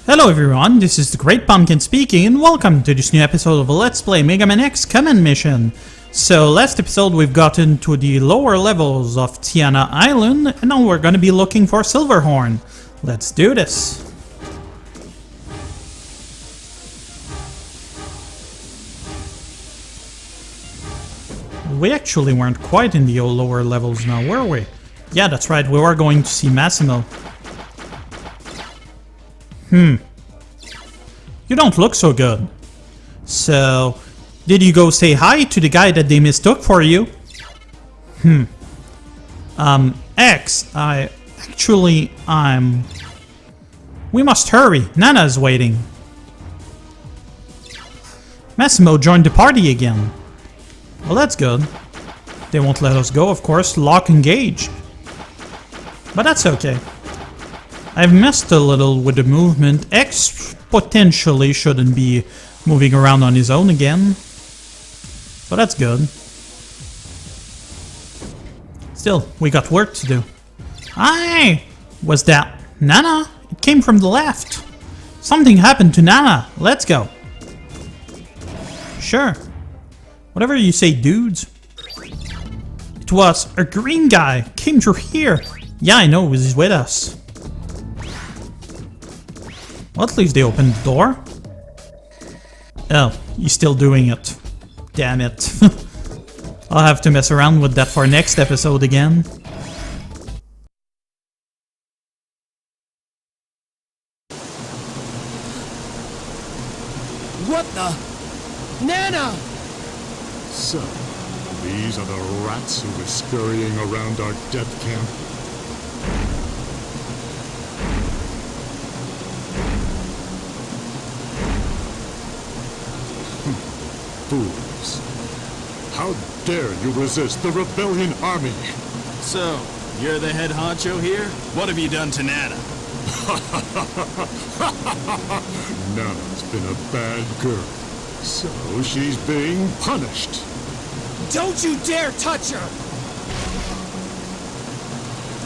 Hello everyone, this is the Great Pumpkin speaking and welcome to this new episode of Let's Play Megaman X Command Mission. So last episode we've gotten to the lower levels of Tiana Island and now we're gonna be looking for Silverhorn. Let's do this. We actually weren't quite in the lower levels now, were we? Yeah, that's right, we were going to see Massimo. You don't look so good. So, did you go say hi to the guy that they mistook for you? X, we must hurry, Nana's waiting. Massimo joined the party again. Well, that's good. They won't let us go, of course, lock engaged. But that's okay. I've messed a little with the movement. X potentially shouldn't be moving around on his own again. So that's good. Still, we got work to do. Aye! Was that Nana? It came from the left. Something happened to Nana. Let's go. Sure. Whatever you say, dudes. It was a green guy. Came through here. Yeah, I know. He's with us. Well, at least they opened the door. Oh, he's still doing it. Damn it. I'll have to mess around with that for next episode again. What the? Nana! So, these are the rats who were scurrying around our death camp. Fools. How dare you resist the rebellion army? So, you're the head honcho here? What have you done to Nana? Nana's been a bad girl, so she's being punished. Don't you dare touch her!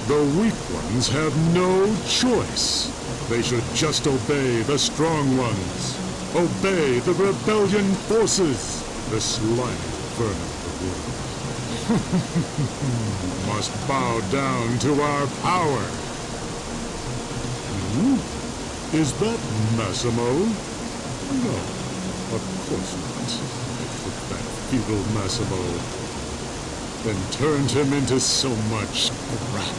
The weak ones have no choice. They should just obey the strong ones. Obey the rebellion forces, the slimy vermin of the world. Must bow down to our power. Is that Massimo? No, of course not. I took that feeble Massimo, then turned him into so much scrap.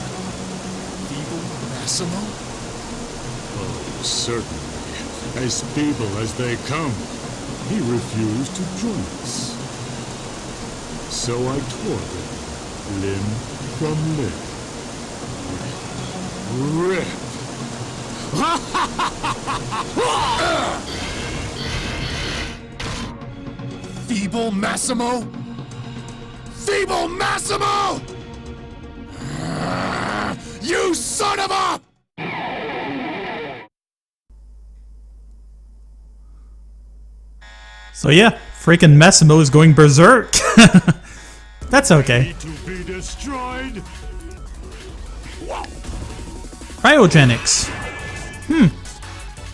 Feeble Massimo? Oh, certainly. As feeble as they come, he refused to join us. So I tore him, limb from limb. Rip! Feeble Massimo? Feeble Massimo! You son of a... So yeah, freaking Massimo is going berserk. That's okay. To be destroyed. Cryogenics.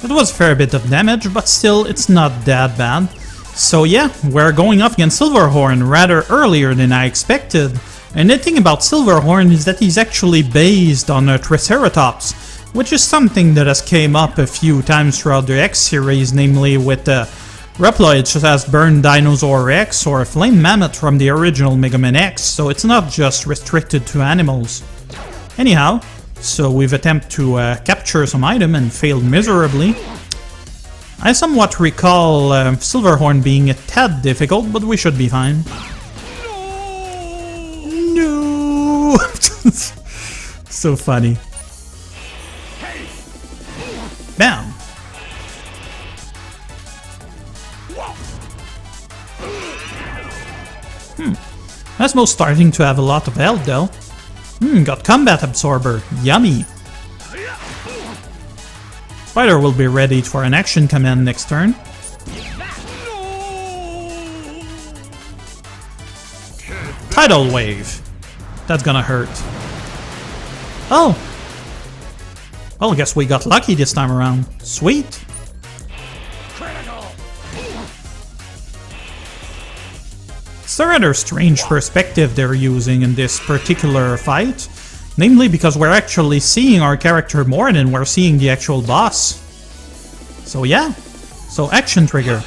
It was a fair bit of damage, but still, it's not that bad. So yeah, we're going up against Silverhorn rather earlier than I expected. And the thing about Silverhorn is that he's actually based on a triceratops, which is something that has came up a few times throughout the X series, namely with the Reploids such as Burn Dinosaur X or Flame Mammoth from the original Megaman X, so it's not just restricted to animals. Anyhow, so we've attempted to capture some item and failed miserably. I somewhat recall Silverhorn being a tad difficult, but we should be fine. No! So funny. Bam! Massimo's starting to have a lot of health though. Got combat absorber. Yummy. Spider will be ready for an action command next turn. Tidal wave. That's gonna hurt. Oh! Well, I guess we got lucky this time around. Sweet. It's a rather strange perspective they're using in this particular fight. Namely because we're actually seeing our character more than we're seeing the actual boss. So yeah. So action trigger.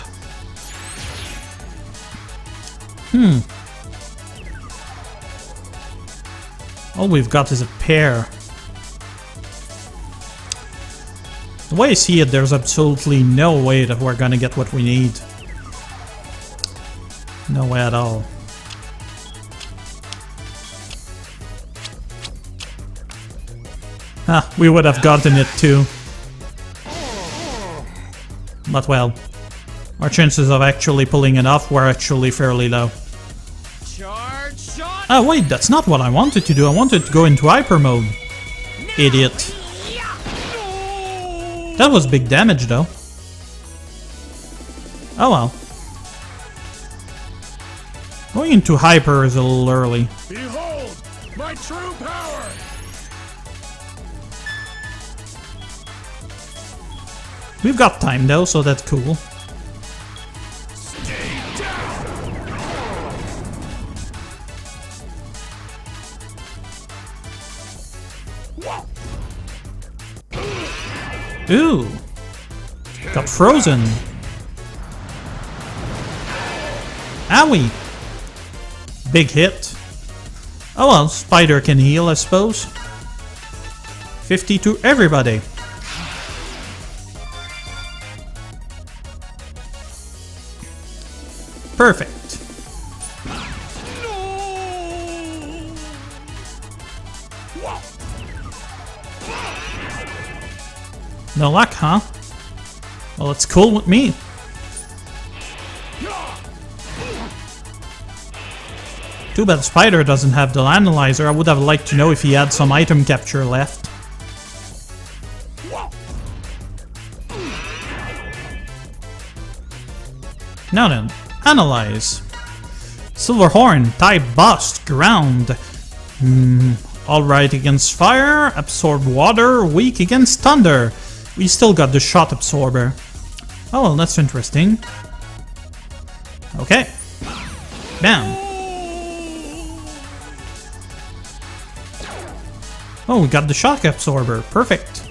All we've got is a pair. The way I see it, there's absolutely no way that we're gonna get what we need. No way at all. Ah, we would have gotten it too. But well, our chances of actually pulling it off were actually fairly low. Ah wait, that's not what I wanted to do. I wanted to go into hyper mode. Idiot. That was big damage though. Oh well. Going into hyper is a little early. Behold, my true power! We've got time though, so that's cool. Stay down! Ooh! Got frozen. Owie! Big hit. Oh well, Spider can heal, I suppose. 50 to everybody. Perfect. No luck, huh? Well, it's cool with me. Too bad Spider doesn't have the analyzer. I would have liked to know if he had some item capture left. Now then, analyze. Silverhorn, type bust, ground. Alright against fire, absorb water, weak against thunder. We still got the shot absorber. Oh well, that's interesting. Okay. Bam. Oh, we got the shock absorber. Perfect.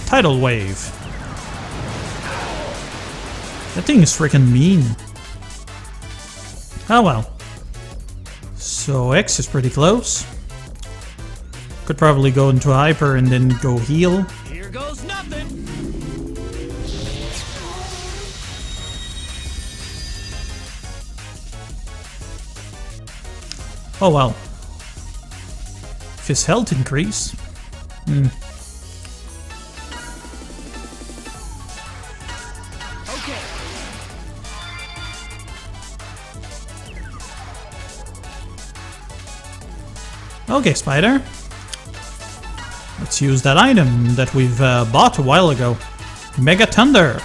Tidal wave. That thing is freaking mean. Oh well. So X is pretty close. Could probably go into hyper and then go heal. Here goes nothing! Oh well. If his health increase. Okay, Spider. Let's use that item that we've bought a while ago. Mega Thunder.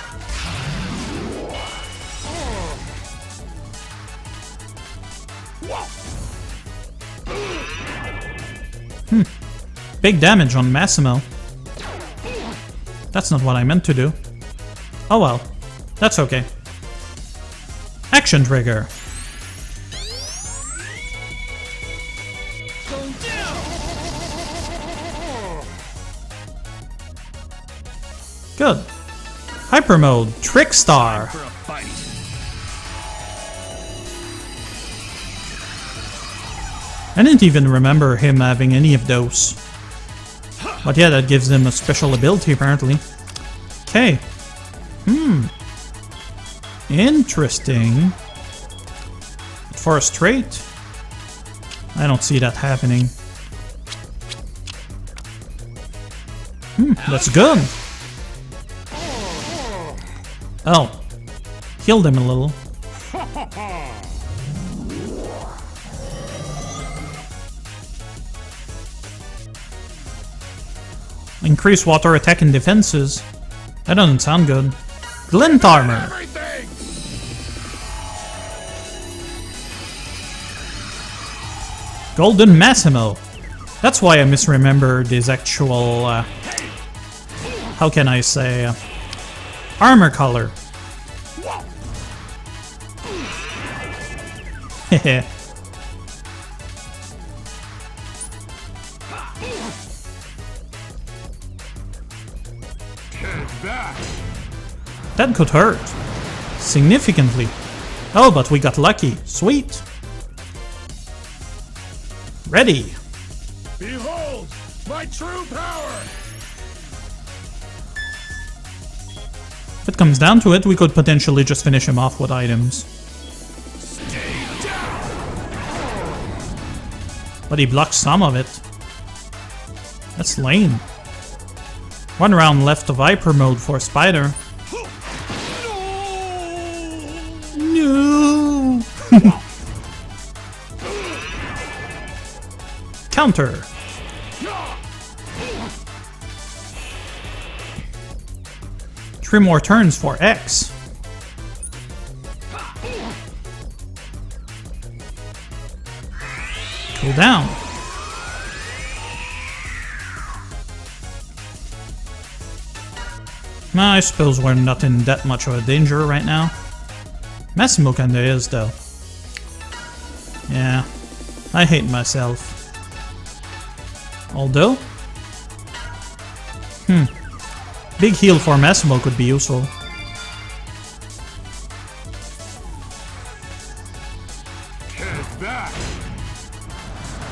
Big damage on Massimo. That's not what I meant to do. Oh well. That's okay. Action trigger. Good. Hyper mode, Trickstar. For a fight. I didn't even remember him having any of those. But yeah, that gives him a special ability apparently. Okay. Interesting. For a straight? I don't see that happening. That's good. Oh. Killed him a little. Increase water attack and defenses. That doesn't sound good. Glint armor. Golden Massimo. That's why I misremembered his actual, how can I say, armor color. Hehe. That could hurt. Significantly. Oh, but we got lucky. Sweet. Ready. Behold, my true power! If it comes down to it, we could potentially just finish him off with items. Stay down! But he blocks some of it. That's lame. One round left of hyper mode for Spider. No! Counter. Three more turns for X. Cool down. I suppose we're not in that much of a danger right now. Massimo kinda is though. Yeah, I hate myself. Although, big heal for Massimo could be useful.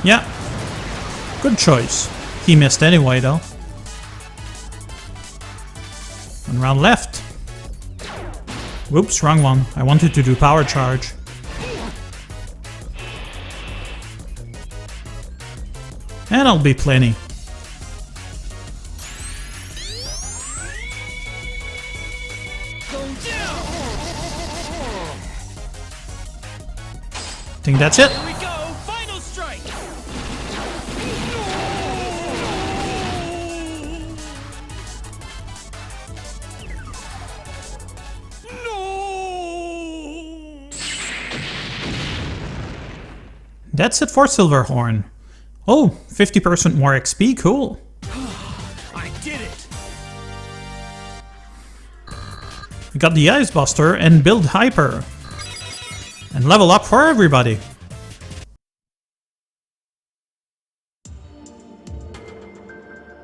Yeah, good choice. He missed anyway though. One round left. Whoops, wrong one. I wanted to do power charge. And I'll be plenty. Think that's it. Here we go! Final strike! That's it for Silverhorn. Oh, 50% more XP, cool. I did it! We got the Ice Buster and build Hyper. And level up for everybody.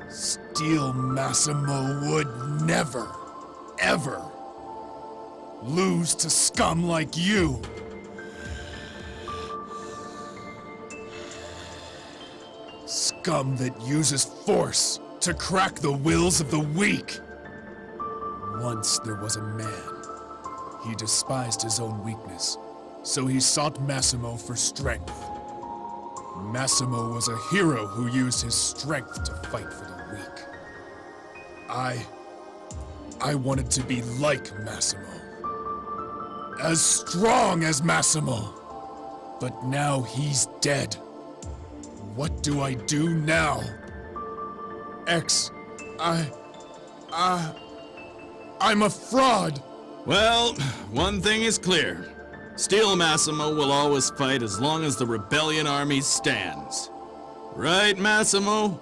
Steel Massimo would never, ever lose to scum like you. Scum that uses force to crack the wills of the weak. Once there was a man. He despised his own weakness, so he sought Massimo for strength. Massimo was a hero who used his strength to fight for the weak. I wanted to be like Massimo. As strong as Massimo. But now he's dead. What do I do now? X, I'm a fraud. Well, one thing is clear. Steel Massimo will always fight as long as the rebellion army stands. Right, Massimo?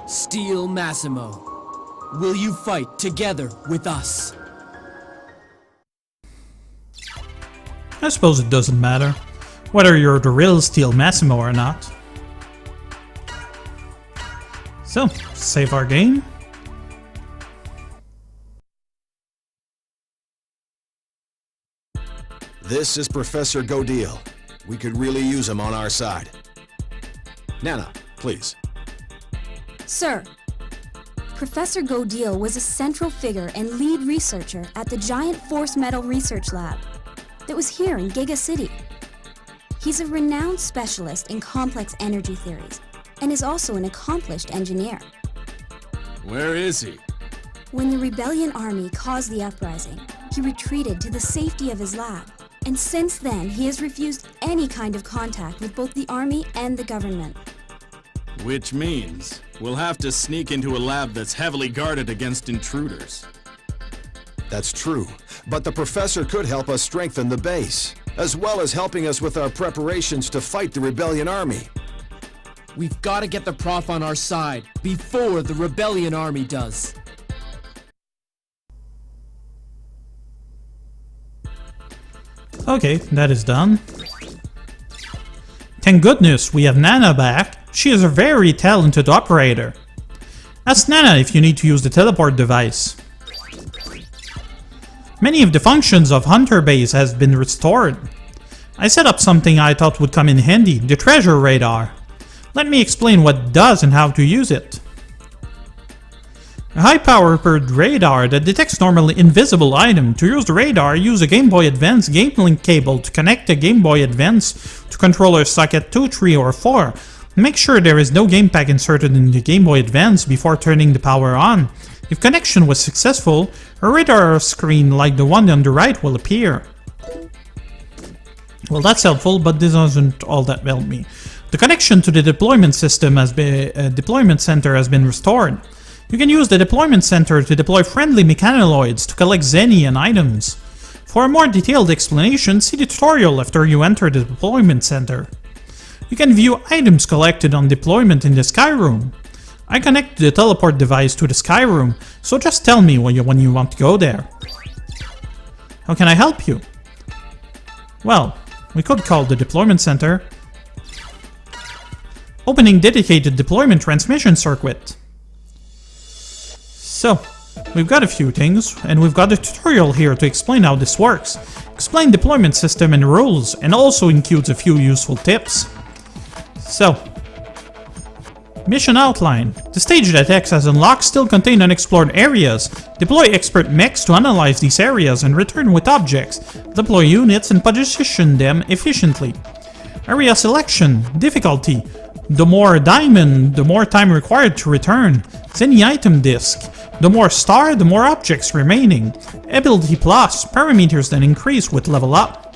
Steel Massimo, will you fight together with us? I suppose it doesn't matter whether you're the real Steel Massimo or not. So, save our game. This is Professor Godeel. We could really use him on our side. Nana, please. Sir, Professor Godeel was a central figure and lead researcher at the Giant Force Metal Research Lab that was here in Giga City. He's a renowned specialist in complex energy theories and is also an accomplished engineer. Where is he? When the rebellion army caused the uprising, he retreated to the safety of his lab, and since then he has refused any kind of contact with both the army and the government. Which means we'll have to sneak into a lab that's heavily guarded against intruders. That's true, but the professor could help us strengthen the base. as well as helping us with our preparations to fight the Rebellion army. We've got to get the Prof on our side before the Rebellion army does. Okay, that is done. Thank goodness we have Nana back. She is a very talented operator. Ask Nana if you need to use the teleport device. Many of the functions of Hunter Base has been restored. I set up something I thought would come in handy, the treasure radar. Let me explain what it does and how to use it. A high-powered radar that detects normally invisible items. To use the radar, use a Game Boy Advance Game Link cable to connect the Game Boy Advance to controller socket 2, 3, or 4. Make sure there is no game pack inserted in the Game Boy Advance before turning the power on. If connection was successful, a radar screen like the one on the right will appear. Well, that's helpful, but this doesn't all that help me. The connection to the deployment system deployment center has been restored. You can use the deployment center to deploy friendly mechanoids to collect Zeni and items. For a more detailed explanation, see the tutorial after you enter the deployment center. You can view items collected on deployment in the Sky Room. I connected the teleport device to the Sky Room, so just tell me when you want to go there. How can I help you? Well, we could call the deployment center. Opening dedicated deployment transmission circuit. So, we've got a few things, and we've got a tutorial here to explain how this works. Explain deployment system and rules, and also includes a few useful tips. So, mission outline. The stage that X has unlocked still contain unexplored areas. Deploy expert mechs to analyze these areas and return with objects. Deploy units and position them efficiently. Area selection. Difficulty. The more diamond, the more time required to return. Zeni item disk. The more star, the more objects remaining. Ability plus. Parameters that increase with level up.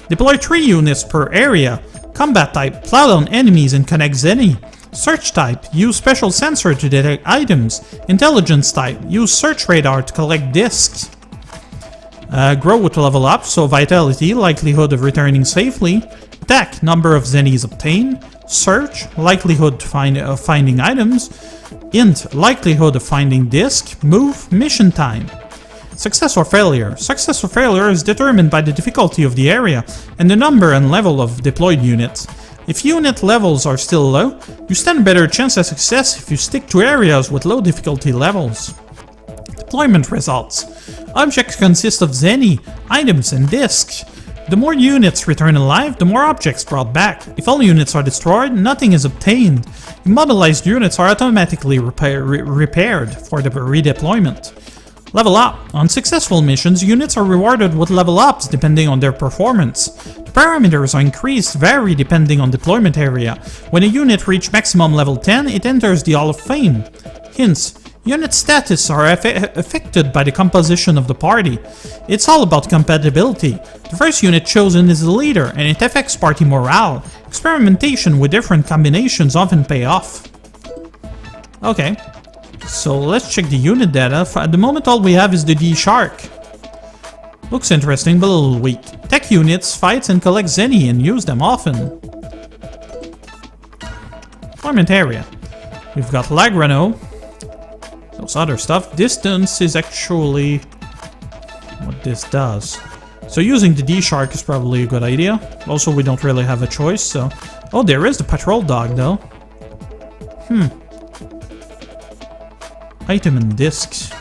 Deploy 3 units per area. Combat type. Plow down enemies and connect Zeni. Search type. Use special sensor to detect items. Intelligence type. Use search radar to collect discs. Grow with level up, so vitality, likelihood of returning safely. Attack, number of Zenis obtained. Search, likelihood of finding items. Int, likelihood of finding disc. Move, mission time. Success or failure. Success or failure is determined by the difficulty of the area and the number and level of deployed units. If unit levels are still low, you stand a better chance of success if you stick to areas with low difficulty levels. Deployment results. Objects consist of Zeni, items, and discs. The more units return alive, the more objects brought back. If all units are destroyed, nothing is obtained. Immobilized units are automatically repaired for the redeployment. Level up. On successful missions, units are rewarded with level ups depending on their performance. The parameters are increased vary depending on deployment area. When a unit reaches maximum level 10, it enters the Hall of Fame. Hints. Unit status are affected by the composition of the party. It's all about compatibility. The first unit chosen is the leader, and it affects party morale. Experimentation with different combinations often pay off. Okay, so let's check the unit data. At the moment all we have is the D-Shark. Looks interesting but a little weak. Tech units, fights and collect Zeni and use them often. Deployment area. We've got Lagrano. Those other stuff. Distance is actually what this does. So using the D-Shark is probably a good idea. Also, we don't really have a choice, so... Oh, there is the patrol dog, though. Item and discs.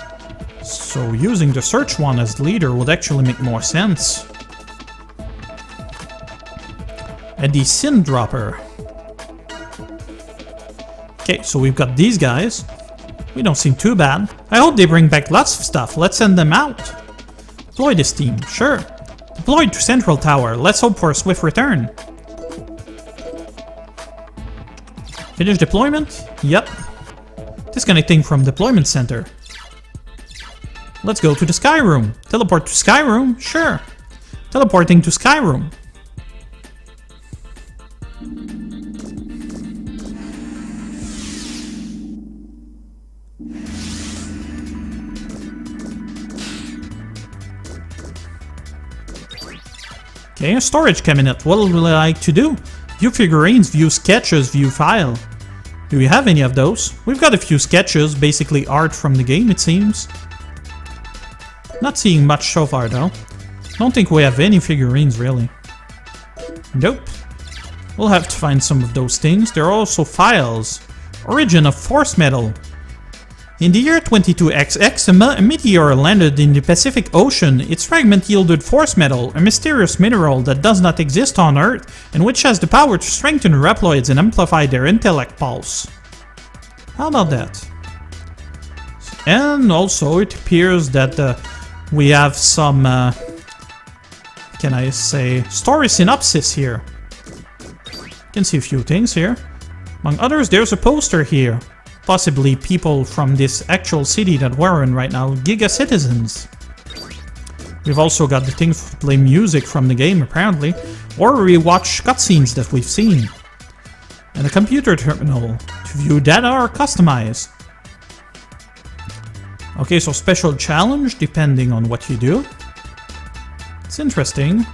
So using the search one as leader would actually make more sense. And the Sin Dropper. Okay, so we've got these guys. We don't seem too bad. I hope they bring back lots of stuff. Let's send them out. Deploy this team. Sure. Deployed to Central Tower. Let's hope for a swift return. Finish deployment? Yep. Disconnecting from deployment center. Let's go to the Sky Room. Teleport to Sky Room? Sure. Teleporting to Sky Room. Okay, a storage cabinet. What would I like to do? View figurines, view sketches, view file. Do we have any of those? We've got a few sketches, basically art from the game it seems. Not seeing much so far though. Don't think we have any figurines really. Nope. We'll have to find some of those things. There are also files. Origin of force metal. In the year 22XX, a meteor landed in the Pacific Ocean. Its fragment yielded force metal, a mysterious mineral that does not exist on Earth, and which has the power to strengthen Reploids and amplify their intellect pulse. How about that? And also, it appears that we have some, can I say, story synopsis here. You can see a few things here. Among others, there's a poster here. Possibly people from this actual city that we're in right now, Giga Citizens. We've also got the thing to play music from the game apparently, or rewatch cutscenes that we've seen. And a computer terminal to view data or customize. Okay, so special challenge depending on what you do. It's interesting.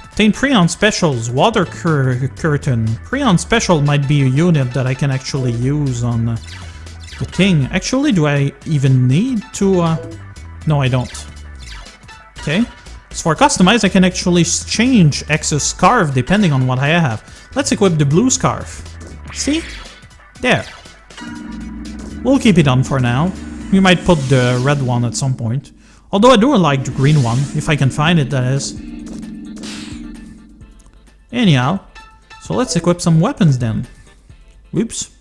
Obtain Preon specials, water curtain. Preon special might be a unit that I can actually use on the thing. Actually, do I even need to... No, I don't. Okay. So for customize, I can actually change X's scarf depending on what I have. Let's equip the blue scarf. See? There. We'll keep it on for now. We might put the red one at some point. Although I do like the green one, if I can find it, that is. Anyhow, so let's equip some weapons then. Whoops.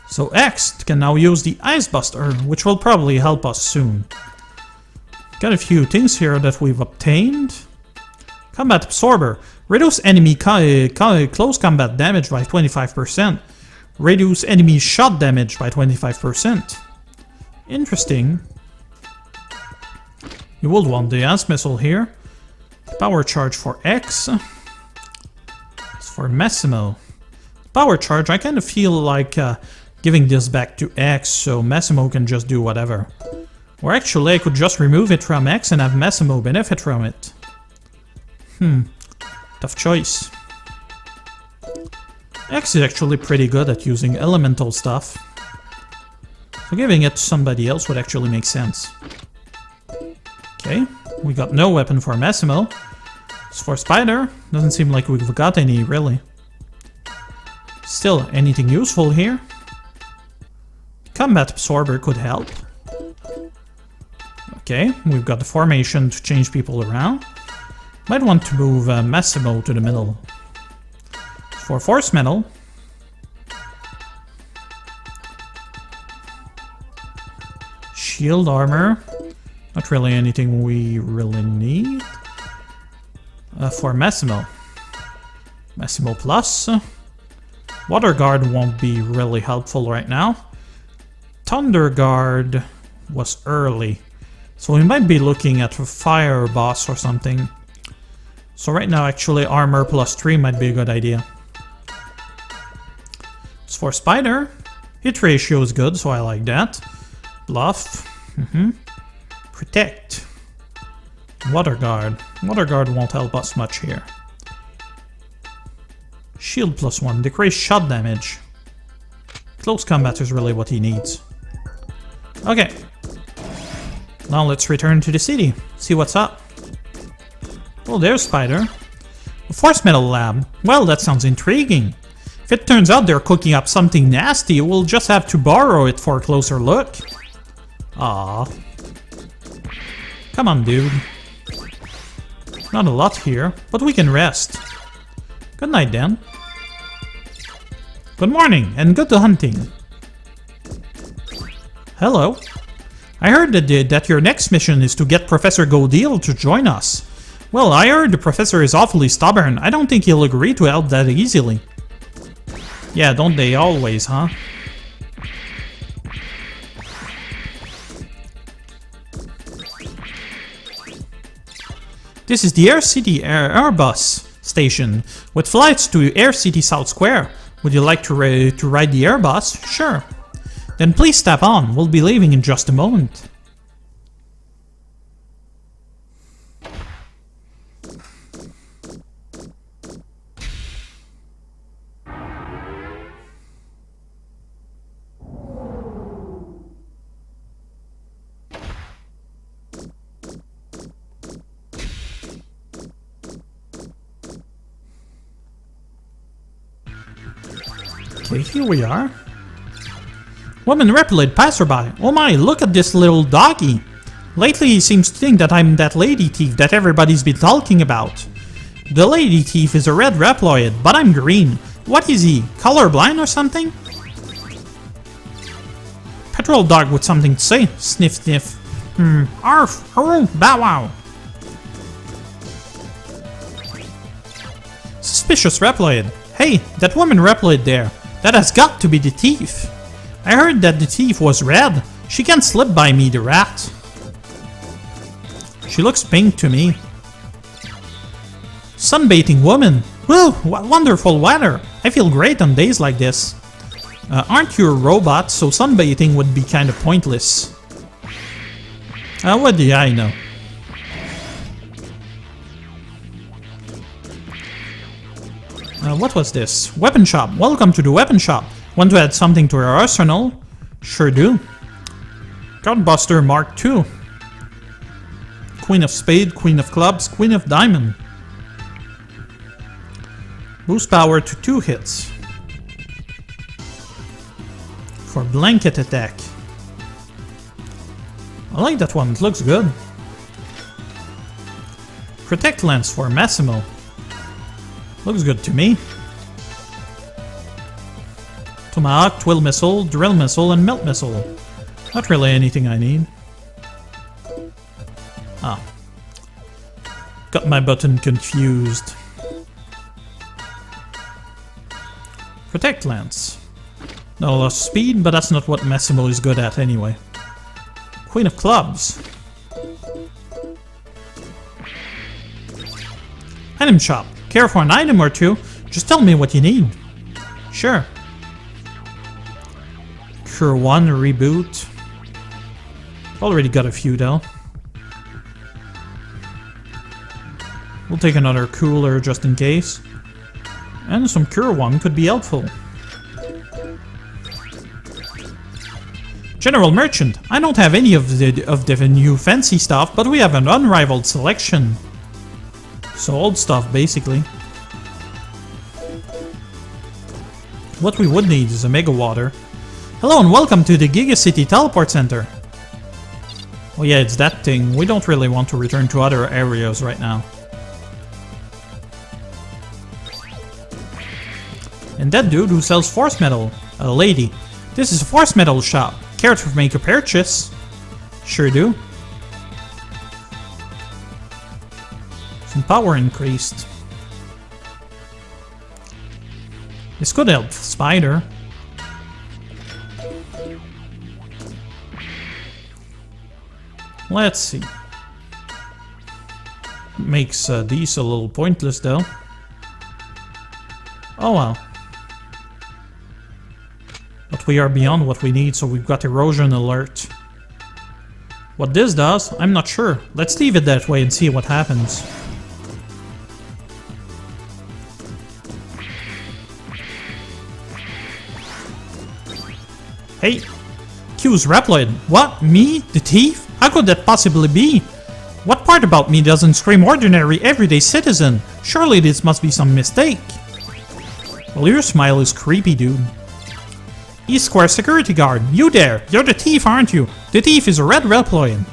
So X can now use the Ice Buster, which will probably help us soon. Got a few things here that we've obtained. Combat Absorber. Reduce enemy close combat damage by 25%. Reduce enemy shot damage by 25%. Interesting. You will want the Ice Missile here. Power Charge for X. It's for Massimo. Power Charge, I kind of feel like giving this back to X so Massimo can just do whatever. Or actually I could just remove it from X and have Massimo benefit from it. Tough choice. X is actually pretty good at using elemental stuff. So giving it to somebody else would actually make sense. Okay, we got no weapon for Massimo. As for Spider, doesn't seem like we've got any really. Still, anything useful here? Combat Absorber could help. Okay, we've got the formation to change people around. Might want to move Massimo to the middle. For Force Metal, Shield Armor, not really anything we really need. For Massimo, Massimo Plus. Water Guard won't be really helpful right now. Thunder Guard was early, so we might be looking at a Fire Boss or something. So right now actually Armor plus 3 might be a good idea. As for Spider, hit ratio is good, so I like that. Bluff. Protect. Water Guard. Water Guard won't help us much here. Shield plus 1. Decrease shot damage. Close combat is really what he needs. Okay. Now let's return to the city. See what's up. Oh, there's Spider. A Force Metal Lab. Well, that sounds intriguing. If it turns out they're cooking up something nasty, we'll just have to borrow it for a closer look. Aww. Come on, dude. Not a lot here, but we can rest. Good night, then. Good morning, and good hunting. Hello. I heard that your next mission is to get Professor Godil to join us. Well, I heard the professor is awfully stubborn. I don't think he'll agree to help that easily. Yeah, don't they always, huh? This is the Air City Airbus station, with flights to Air City South Square. Would you like to ride the Airbus? Sure. Then please step on. We'll be leaving in just a moment. Okay, here we are. Woman repelled passerby. Oh my, look at this little doggy. Lately he seems to think that I'm that lady thief that everybody's been talking about. The lady thief is a red reploid, but I'm green. What is he? Colorblind or something? Patrol dog with something to say. Sniff sniff. Arf! Hurr! Bow wow! Suspicious reploid. Hey, that woman reploid there. That has got to be the thief. I heard that the thief was red. She can't slip by me, the rat. She looks pink to me. Sunbathing woman. Woo! What wonderful weather. I feel great on days like this. Aren't you a robot, so sunbathing would be kind of pointless. What do I know? What was this? Weapon shop. Welcome to the weapon shop. Want to add something to our arsenal? Sure do. Godbuster Mark II. Queen of Spade, Queen of Clubs, Queen of Diamond. Boost power to 2 hits. For blanket attack. I like that one, it looks good. Protect lens for Massimo. Looks good to me. Tomahawk, Twill Missile, Drill Missile, and Melt Missile. Not really anything I need. Ah. Got my button confused. Protect lens. No loss of speed, but that's not what Massimo is good at anyway. Queen of Clubs. Item shop. Care for an item or two? Just tell me what you need. Sure. Cure 1 reboot. Already got a few though. We'll take another cooler just in case. And some Cure 1 could be helpful. General Merchant. I don't have any of the new fancy stuff, but we have an unrivaled selection. So old stuff, basically. What we would need is a Mega Water. Hello and welcome to the Giga City Teleport Center. Oh yeah, it's that thing. We don't really want to return to other areas right now. And that dude who sells Force Metal. A lady. This is a Force Metal shop. Care to make a purchase? Sure do. Some power increased. This could help Spider. Let's see. Makes these a little pointless though. Oh well. But we are beyond what we need, so we've got erosion alert. What this does, I'm not sure. Let's leave it that way and see what happens. Hey! Q's Reploid. What? Me? The thief? How could that possibly be? What part about me doesn't scream ordinary, everyday citizen? Surely this must be some mistake. Well, your smile is creepy, dude. East Square security guard. You there! You're the thief, aren't you? The thief is a red Reploid.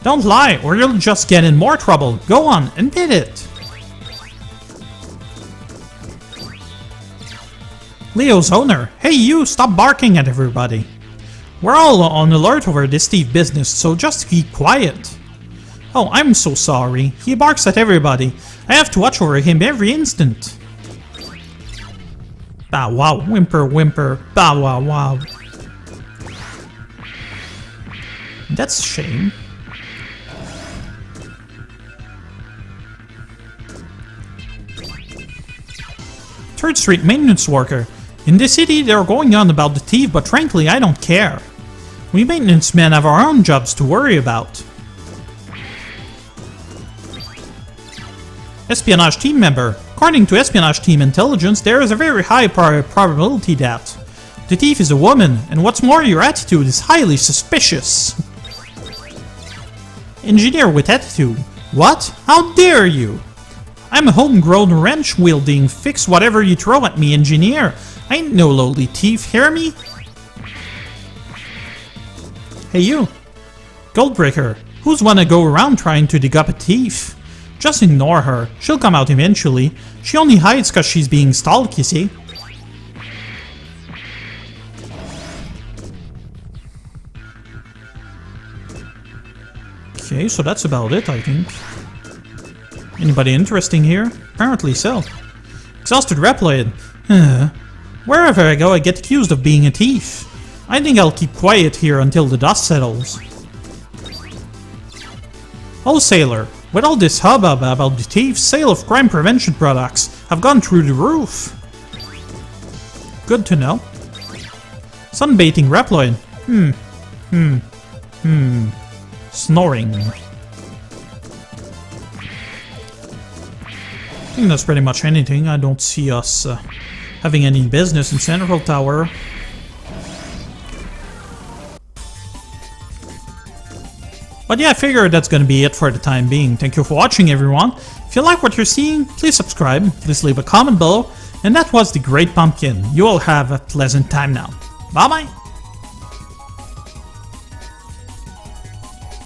Don't lie, or you'll just get in more trouble. Go on, admit it. Leo's owner. Hey you, stop barking at everybody. We're all on alert over this thief business, so just keep quiet. Oh, I'm so sorry. He barks at everybody. I have to watch over him every instant. Bow wow, whimper whimper, bow wow wow. That's a shame. Third Street maintenance worker. In this city, they're going on about the thief, but frankly, I don't care. We maintenance men have our own jobs to worry about. Espionage team member. According to espionage team intelligence, there is a very high probability that the thief is a woman, and what's more, your attitude is highly suspicious. Engineer with attitude. What? How dare you? I'm a homegrown wrench-wielding, fix whatever you throw at me engineer. I ain't no lowly thief, hear me? Hey you! Goldbreaker, who's wanna go around trying to dig up a thief? Just ignore her, she'll come out eventually. She only hides cause she's being stalked, you see. Okay, so that's about it, I think. Anybody interesting here? Apparently so. Exhausted Reploid. Wherever I go, I get accused of being a thief. I think I'll keep quiet here until the dust settles. Oh, Sailor, with all this hubbub about the thieves, sale of crime prevention products have gone through the roof. Good to know. Sunbaiting Reploid. Snoring. I think that's pretty much anything. I don't see us having any business in Central Tower. But yeah, I figure that's gonna be it for the time being. Thank you for watching, everyone. If you like what you're seeing, please subscribe, please leave a comment below, and that was the Great Pumpkin. You all have a pleasant time now. Bye bye!